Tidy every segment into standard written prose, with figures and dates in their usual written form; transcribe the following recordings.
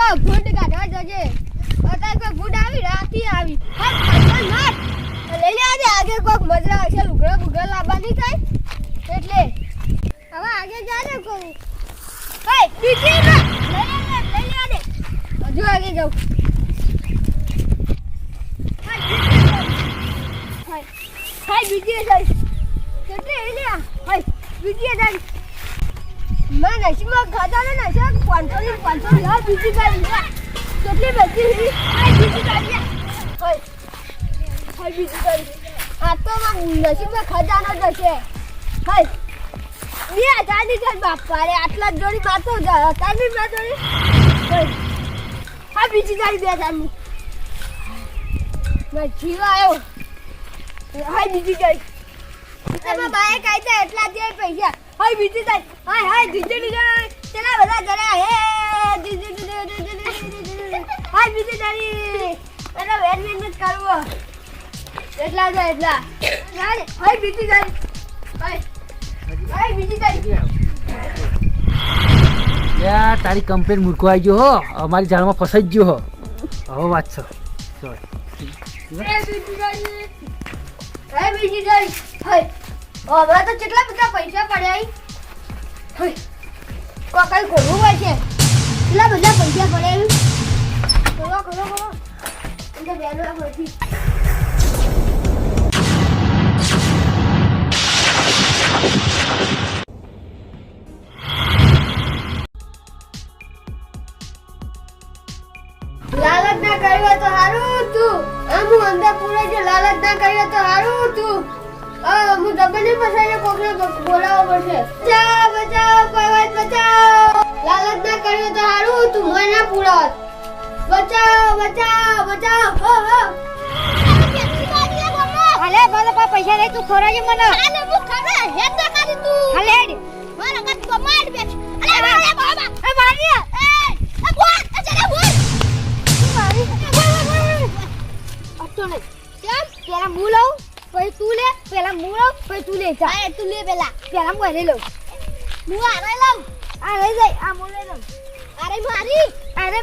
ફૂટ કાઢવા જજે અત્યારે કોઈ ફૂટ આવી રાતી આવી લઈ લે આજે કોક મજરા હશે લુગડા બુગડા લાવવાની થાય એટલે હવે આગે જા ને કહું હે બીજી ના લઈ લે હજુ આગે જાઉં હાય બીજી જાય કેટલે લઈ લે હાય બીજી જાય मैं नशी में खाता ना नशा 500 यार बीजी गाड़ी કેટલી બચી હાય બીજી ગાડી હાય બીજી ગાડી આ તો નશી में ખજાનો જશે હાય 2000 ની ચાલ બાપા રે આટલા જોડી મારતો જા તારી માં જોડી હાય બીજી ગાડી 2000 ની મેં જીવા આવ્યો હાય બીજી ગાડી તમે બાય કાઈતા એટલા દે પૈસા હાય બીજી ગાડી હાય દીદી ચલા બધા ઘરે હે દીદી હાય બીજી ગાડી અને વેર મહેનત કરવો એટલા દે એટલા હાય બીજી ગાડી હાય બીજી ગાડી યાર તારી કમ્પ્લેન મૂર્ખો આવી ગયો હો અમારી જાળમાં ફસાઈ ગયો હો હવે વાત છે બીજી ગાડી હાય હવે તો કેટલા બધા પૈસા પડ્યા કોકલ ખોલવું હોય છે કેટલા બધા પૈસા પડ્યા ખોલો એટલે બેનો હોતી લાલચ ના કર્યો તો હારું તું આમુ અંદર પૂરે જે લાલચ ના કર્યો તો હારું તું હું દબને ફસાઈને કોકને બોલાવો પડશે બચાવ કોઈ વાત બચાવ લાલચ ના કર્યો તો હારું તું મને પૂરત બચાવ હો અલે બાપા પૈસા લે તું ખોરાજે મને અલે હું ખરા હેડ ના કરી તું અલે હેડ મારા કાટ તો માર બેઠ અલે બાબા એ મારી બોલ અજરે બોલ મારી અટો ને કેમ પેલા હું લઉં પછી તું લે પેલા હું લઉં પછી તું લે જા એ તું લે પેલા હું લઈ લઉં હું આરે લઉં આ લઈ જાય આ હું લઈ લઉં અરે મારી અરે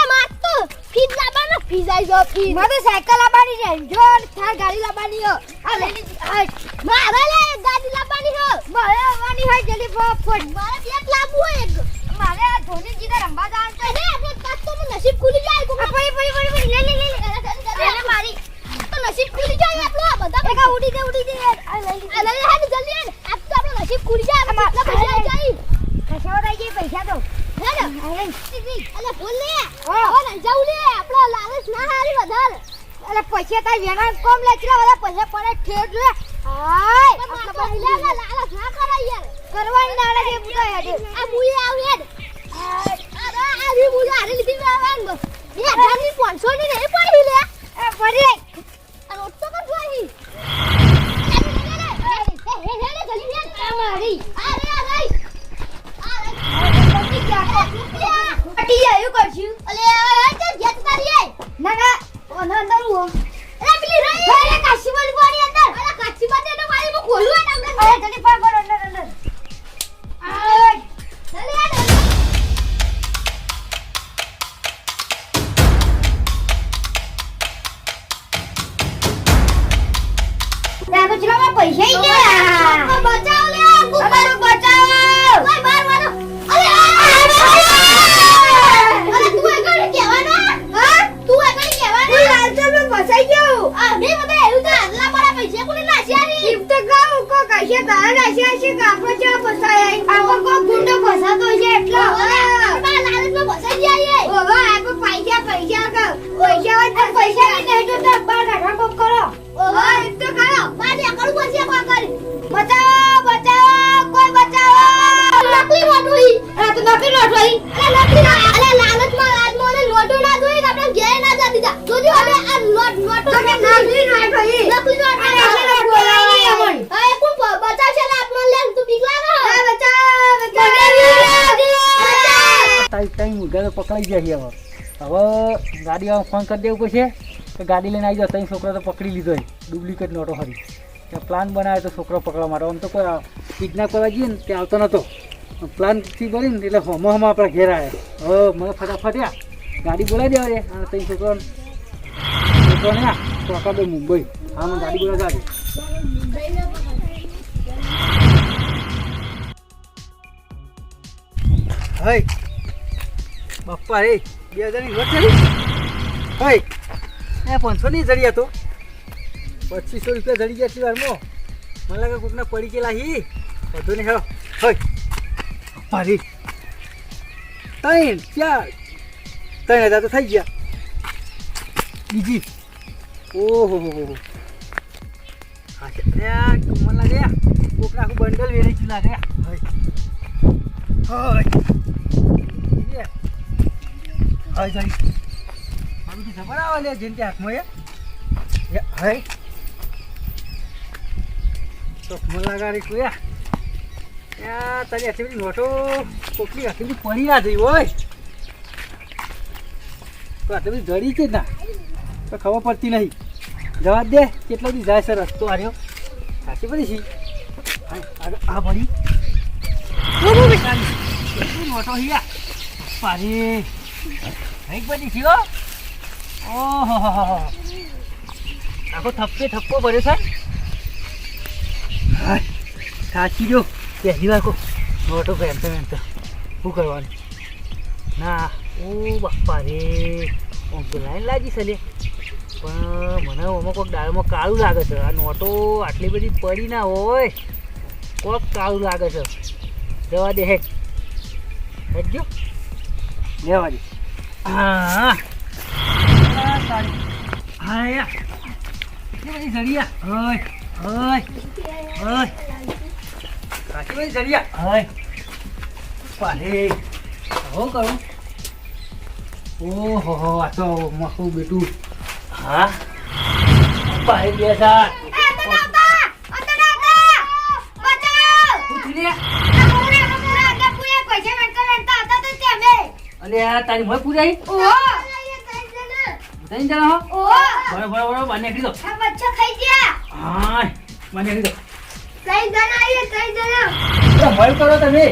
માર તો ફીજ લાવવાનો ફીજ આઈ જો ફીજ મારે સાયકલ લાવવાની છે જો થાર ગાડી લાવવાની હો આ લઈ લીધી મારે લે ગાડી લાવવાની હો મારે આવવાની હોય જલ્દી ફટ મારે બેક લાવવું હોય એક મારે આ ધોની જીને રંબા દાન છે ને આપણે કાચ તો નસીબ ખુલી જાય કો પડી લે અરે મારી તો નસીબ ખુલી જાય આપણો બધા ભેગા ઉડી દે આ લઈ લે જલ્દી આ તો આપણો નસીબ ખુલી જાય આપણે પૈસા જાય કશો રહી ગઈ પૈસા તો અલે બોલ લે ઓ ના જાવ લે આપણો લાલચ ના હારી વધારે અલે પૈસા તાર વેના કોમ લેચરા વાળા પૈસા પડે ઠેડ લે હાય લાલચ ના કરાય યાર કરવાની નાળે જે બુડા હેડ આ મુએ આવ હેડ અરે આ રી મુએ આરે લીધી વાંગ એ 500 ની નહીં પડી લે એ પડી આ ઓટો કર જોઈ હે જલ્દી મારી અરે પટી આયો કરશું અલે આ જેત તારી ના ઓનો અંદર હું અરે પેલી રહી અરે કાશી બોલ બોડી અંદર અરે કાશી બાતે ને મારી મુ ખોલું આ અંદર અરે જલ્દી પાર કરો અંદર આ ચલે આ યા તો ચલા પૈસા ઈ ગયા બચાવ લે કુકર બચાવ ઓય માર મારો અરે ફસાઈ ગયો આ મે મને એવું તો આટલા મારા પૈસા કોને નાશ્યા ની તો ગાઉ કો કશે તારા નાશ્યા છે કાપો ચા ફસાય આવો કો ગુંડો ફસાતો છે એટલો બા લાલચમાં ફસાઈ જાય ઓવા આપો પૈસા કા પૈસા હોય પૈસા નહીં તો બાર કાઢવા કોક કરો ઓવા એક તો કરો બાજે કરું પછી કો કરી બચાવો કોઈ બચાવો નકલી નોટોઈ આ તો નકલી નોટોઈ અરે લાલચમાં આદમોને નોટો ના જોઈ આપણે ઘેર ના જા દીધા જોજો હવે આ નોટો કે નકલી નોટોઈ બોલાવી અમણ એ કોણ બચાવશે ને આપનો લે તું બીક લાગે હા બચાવ ટાઈમ ઘરે પકડાઈ ગયા હવે ગાડી ફોન કરી દેવું પડશે કે ગાડી લઈને આવી જાવ ત્રણ છોકરા તો પકડી લીધો ડુપ્લિકેટ નોટો હરી પ્લાન બનાવ્યો તો છોકરો પકડવા માટે આમ તો કોઈ કિડનેપ કરવા જઈએ ને તે આવતો નહોતો પ્લાનથી બની ને એટલે હમ આપણા ઘેર આવ્યા હવે મને ફટાફટ યા ગાડી બોલાવી દેવા રે અને તઈ છોકરાને યા ચોકાભાઈ મુંબઈ હા મને ગાડી બોલાવવા દે હઈ બાપ્પા રે 2000ની નોટ છે હઈ એ 500 ની જડી હતો 2500 રૂપિયા જડી ગયા એટલી વારમાં મને લાગે કોકને પડી ગયેલા હી બધું નહીં હેલો હઈ બાપ્પા રે 3 4 3000 તો થઈ ગયા બીજી ઓહો હો હા મને લાગે કોકને આખું બંડલ વેરી ગયું લાગે હઈ હાય જઈ આમ ખબર આવે લે જેન હાથમાં એ હાય તો મને લગાડી કોયા યા તારી આટલી બધી નોટો કોકની આટલી બધી પડી ના જઈ હોય તો આટલી બધી જડી છે ના તો ખબર પડતી નહીં જવા દે કેટલો દી જાય છે રસ્તો આવ્યો સાચી બધી છે આ પડી નોટો હિયા પારી એક બધી છે ઓહો આખો થપ્પો ભર્યો છે હા સાચી જો પહેલી વાર નોટો પહેરતો શું કરવાનું ના ઓ બાપા રે આમ તો લાઈન લાગી છે લે પણ મને આમાં કોઈક દાળમાં કાળું લાગે છે આ નોટો આટલી બધી પડી ના હોય કોઈક કાળું લાગે છે જવા દે હેક હેજો લેવા દે હા સારી હા યા કેટલી બધી જડિયા હોય હોય હોય કાચી બધી જડિયા હોય પાલે હું કરું ઓહો આ તો મસ્તું બેટું હા પાલે બેસા અરે યાર તારી મોય પૂરી આવી જણા હો બરાબર બાને કરી દો હા બાને કરી દો મોય કરો તમે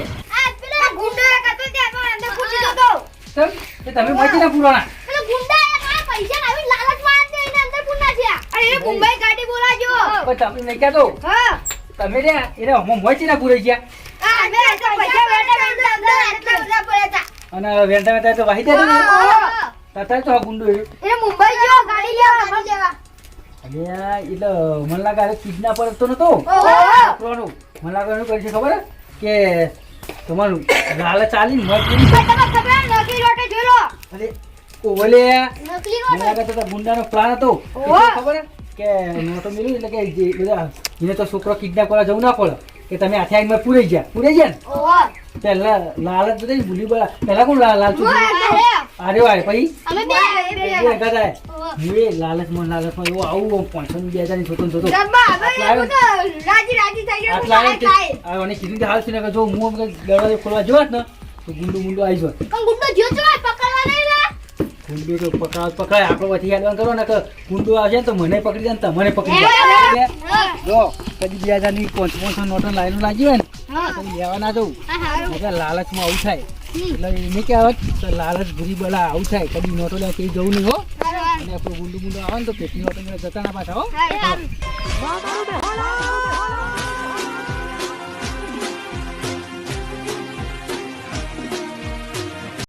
તમે મોય ના પૂરવાના તમે નહીં કહેતો તમે રે એને મોય ના પૂરાઈ ગયા અને વેંટા વેંટા તો વાહી દે તાતા તો ગુંડો એ મુંબઈ ગયો ગાડી લેવા અલ્યા એટલે મને લાગે કિડનેપર તો નતો છોકરાનો મને લાગે શું કરી છે ખબર કે તમારું ગાલે ચાલી મજબૂરી નકલી રોટે જોલો અરે ઓલે નકલી રોટે મને લાગે તો ગુંડાનો પ્લાન હતો ખબર કે નોટો મિલી એટલે કે જે બધા એને તો છોકરો કિડનેપ કરવા જવું ના પડે કે તમે હાથે આવીને પૂરી ગયા ને પેલા લાલચ બધી ભૂલી બોલા પેલા કોણ લાલચ અરે વાય પછી એ લાલચમાં એવું આવું 500 ની 2000 ની છોટો છોટો અને કીધું કે હાલ છે ને જો હું દરવાજો ખોલવા જોત ને તો ગુંડો આવી જોત ગુંડો તો પકડાય આપણે પછી યાદ કરો ને કે ગુંડો આવશે ને તો મને પકડી જાય ને તમને પકડી જાય જો કદી 2000 ની 500 નોટો લાઈન લાગી હોય ને લેવા ના જવું લાલચમાં આવું થાય એટલે એને કહેવાય લાલચ ભૂરી બોલા આવું થાય કદી નોટો લેવા કઈ જવું નહીં હો અને આપણું ગુંડું આવે ને તો પેટની નોટો જતા ના પાછા હો